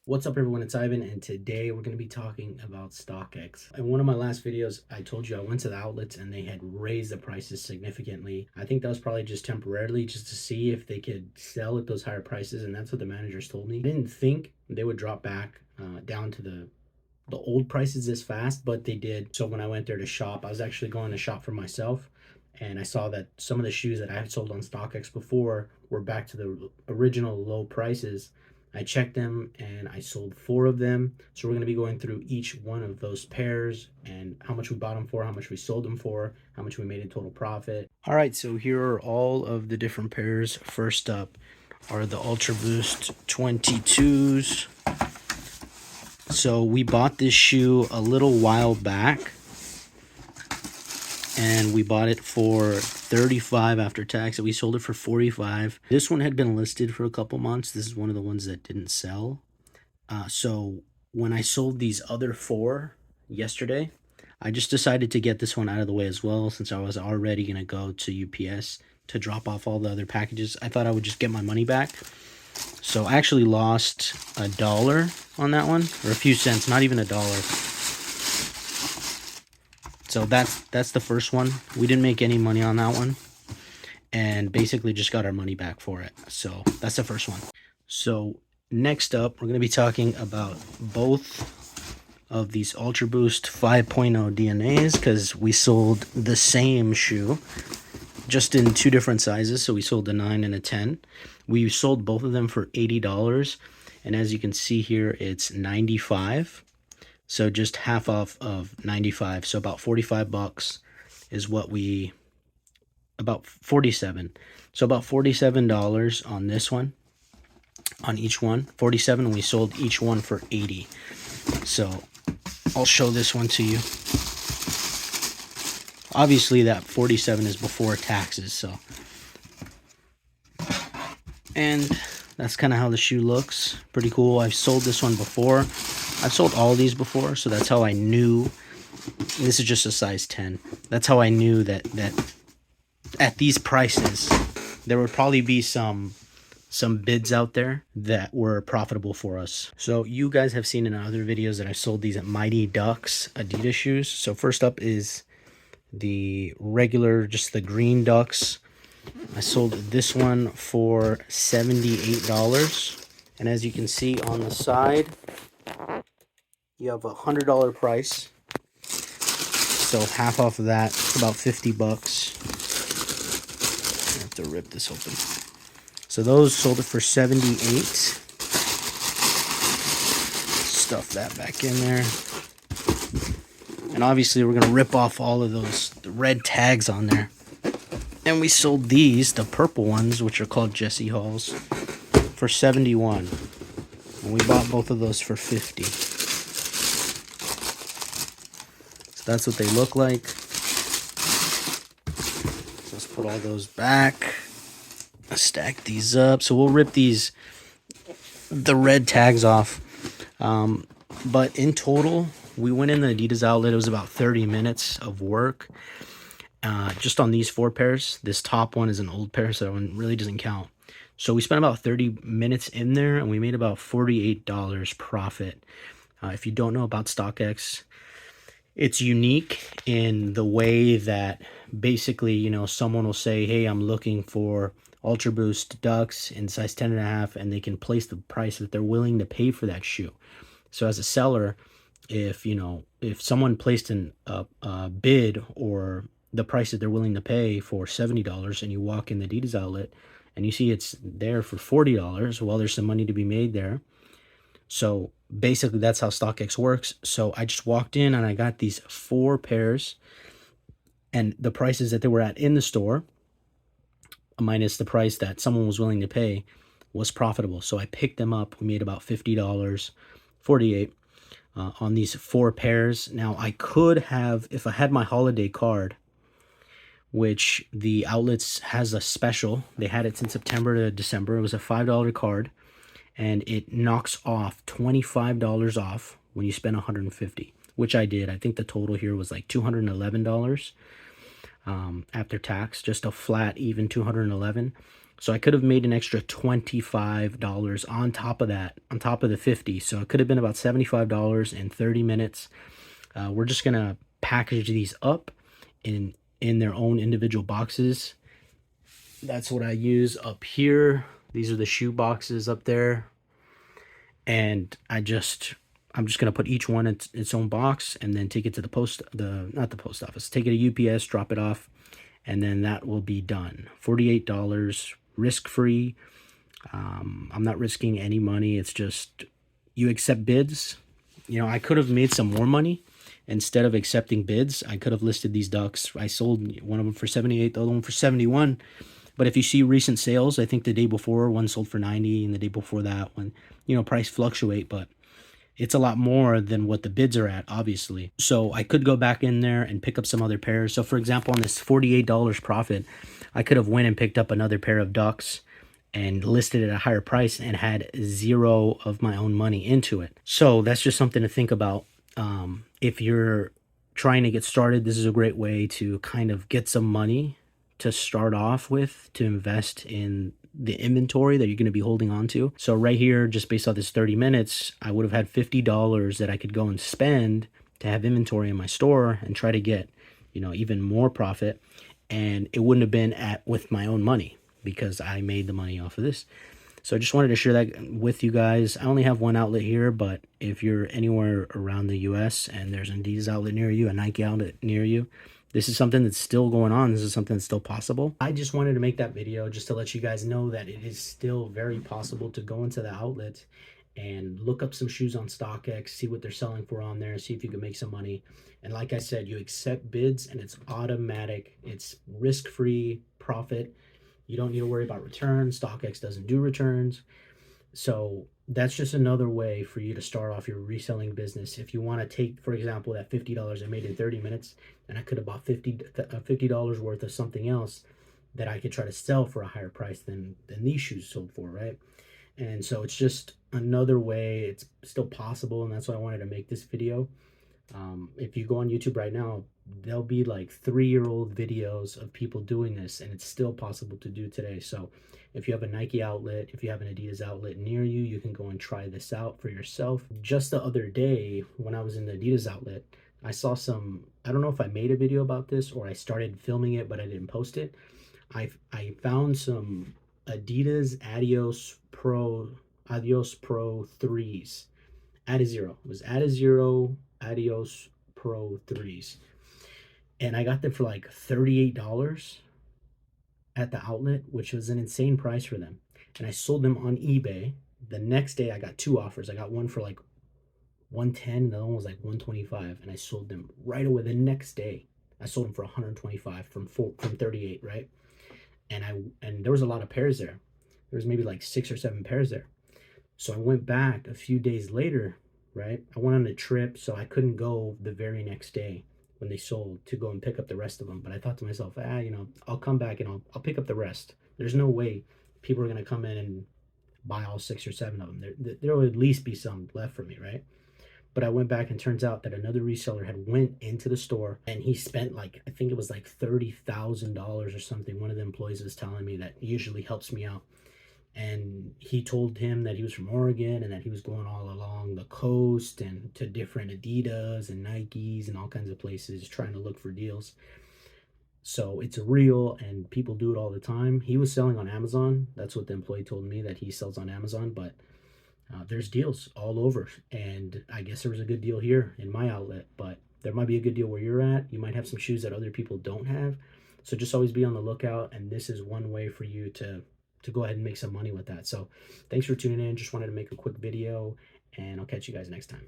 What's up everyone, it's Ivan, and today we're going to be talking about StockX. In one of my last videos, I told you I went to the outlets and they had raised the prices significantly. I think that was probably just temporarily, just to see if they could sell at those higher prices, and that's what the managers told me. I didn't think they would drop back down to the old prices this fast, but they did. So when I went there to shop, I was actually going to shop for myself, and I saw that some of the shoes that I had sold on StockX before were back to the original low prices. I checked them and I sold 4 of them. So we're going to be going through each one of those pairs and how much we bought them for, how much we sold them for, how much we made in total profit. All right, so here are all of the different pairs. First up are the Ultra Boost 22s. So we bought this shoe a little while back, and we bought it for $35 after tax, and we sold it for $45. This one had been listed for a couple months. This is one of the ones that didn't sell. So when I sold these other 4 yesterday, I just decided to get this one out of the way as well, since I was already going to go to UPS to drop off all the other packages. I thought I would just get my money back. So I actually lost $1 on that one, or a few cents, not even $1. So that's the first one. We didn't make any money on that one, and basically just got our money back for it. So that's the first one. So next up, we're going to be talking about both of these Ultra Boost 5.0 DNAs, because we sold the same shoe, just in 2 different sizes. So we sold a 9 and a 10. We sold both of them for $80, and as you can see here, it's $95. So just half off of 95. So about $45 is what we, about 47. So about $47 on this one, on each one. 47, we sold each one for 80. So I'll show this one to you. Obviously that 47 is before taxes, so. And that's kind of how the shoe looks. Pretty cool. I've sold this one before. I've sold all these before, so that's how I knew. This is just a size 10. That's how I knew that at these prices, there would probably be some bids out there that were profitable for us. So you guys have seen in other videos that I sold these at Mighty Ducks Adidas shoes. So first up is the regular, just the green Ducks. I sold this one for $78. And as you can see on the side, you have $100 price. So half off of that, about $50. I have to rip this open. So those sold it for $78. Stuff that back in there. And obviously we're going to rip off all of those red tags on there. And we sold these, the purple ones, which are called Jesse Halls, for $71. And we bought both of those for $50. So that's what they look like. So let's put all those back. Stack these up. So we'll rip the red tags off. But in total, we went in the Adidas outlet. It was about 30 minutes of work. Just on these 4 pairs. This top one is an old pair, so it really doesn't count. So we spent about 30 minutes in there, and we made about $48 profit. If you don't know about StockX, it's unique in the way that basically, you know, someone will say, hey, I'm looking for Ultra Boost Ducks in size 10.5, and they can place the price that they're willing to pay for that shoe. So as a seller, if someone placed a bid or the price that they're willing to pay for $70, and you walk in the Adidas outlet and you see it's there for $40, well, there's some money to be made there. So basically that's how StockX works. So I just walked in and I got these 4 pairs, and the prices that they were at in the store minus the price that someone was willing to pay was profitable. So I picked them up. We made about $50, 48 on these 4 pairs. Now I could have, if I had my holiday card, which the outlets has a special. They had it since September to December. It was a $5 card, and it knocks off $25 off when you spend $150, which I did. I think the total here was like $211 after tax, just a flat even $211. So I could have made an extra $25 on top of that, on top of the 50. So it could have been about $75 in 30 minutes. We're just gonna package these up in their own individual boxes. That's what I use up here. These are the shoe boxes up there. And I'm just gonna put each one in its own box and then take it to not the post office, take it to UPS, drop it off, and then that will be done. $48, risk free. I'm not risking any money. It's just you accept bids. You know, I could have made some more money instead of accepting bids. I could have listed these ducks. I sold one of them for 78, the other one for 71. But if you see recent sales, I think the day before one sold for 90, and the day before that one, you know, price fluctuate, but it's a lot more than what the bids are at, obviously. So I could go back in there and pick up some other pairs. So for example, on this $48 profit, I could have went and picked up another pair of ducks and listed it at a higher price and had zero of my own money into it. So that's just something to think about. If you're trying to get started, this is a great way to kind of get some money to start off with, to invest in the inventory that you're going to be holding on to. So right here, just based off this 30 minutes, I would have had $50 that I could go and spend to have inventory in my store and try to get, you know, even more profit. And it wouldn't have been with my own money because I made the money off of this. So I just wanted to share that with you guys. I only have one outlet here, but if you're anywhere around the US and there's an Adidas outlet near you, a Nike outlet near you, this is something that's still going on. This is something that's still possible. I just wanted to make that video just to let you guys know that it is still very possible to go into the outlet and look up some shoes on StockX, see what they're selling for on there, see if you can make some money. And like I said, you accept bids and it's automatic. It's risk-free profit. You don't need to worry about returns. StockX doesn't do returns. So that's just another way for you to start off your reselling business. If you want to take, for example, that $50 I made in 30 minutes, and I could have bought $50 worth of something else that I could try to sell for a higher price than these shoes sold for, right? And so it's just another way. It's still possible, and that's why I wanted to make this video. If you go on YouTube right now, there'll be like 3-year-old videos of people doing this, and it's still possible to do today. So if you have a Nike outlet, if you have an Adidas outlet near you, you can go and try this out for yourself. Just the other day when I was in the Adidas outlet, I saw some, I don't know if I made a video about this or I started filming it but I didn't post it. I found some Adidas Adios Pro 3s. Adizero. It was Adizero Adios Pro 3s. And I got them for like $38 at the outlet, which was an insane price for them. And I sold them on eBay. The next day I got 2 offers. I got one for like 110 and the other one was like 125, and I sold them right away the next day. I sold them for 125 from 38, right? And there was a lot of pairs there. There was maybe like 6 or 7 pairs there. So I went back a few days later, right? I went on a trip, so I couldn't go the very next day when they sold to go and pick up the rest of them. But I thought to myself, you know, I'll come back and I'll pick up the rest. There's no way people are going to come in and buy all 6 or 7 of them. There will at least be some left for me, right? But I went back and turns out that another reseller had went into the store and he spent like, I think it was like $30,000 or something. One of the employees was telling me that usually helps me out. And he told him that he was from Oregon and that he was going all along the coast and to different Adidas and Nikes and all kinds of places trying to look for deals. So it's real and people do it all the time. He was selling on Amazon. That's what the employee told me, that he sells on Amazon, but there's deals all over. And I guess there was a good deal here in my outlet, but there might be a good deal where you're at. You might have some shoes that other people don't have. So just always be on the lookout. And this is one way for you to go ahead and make some money with that. So thanks for tuning in. Just wanted to make a quick video, and I'll catch you guys next time.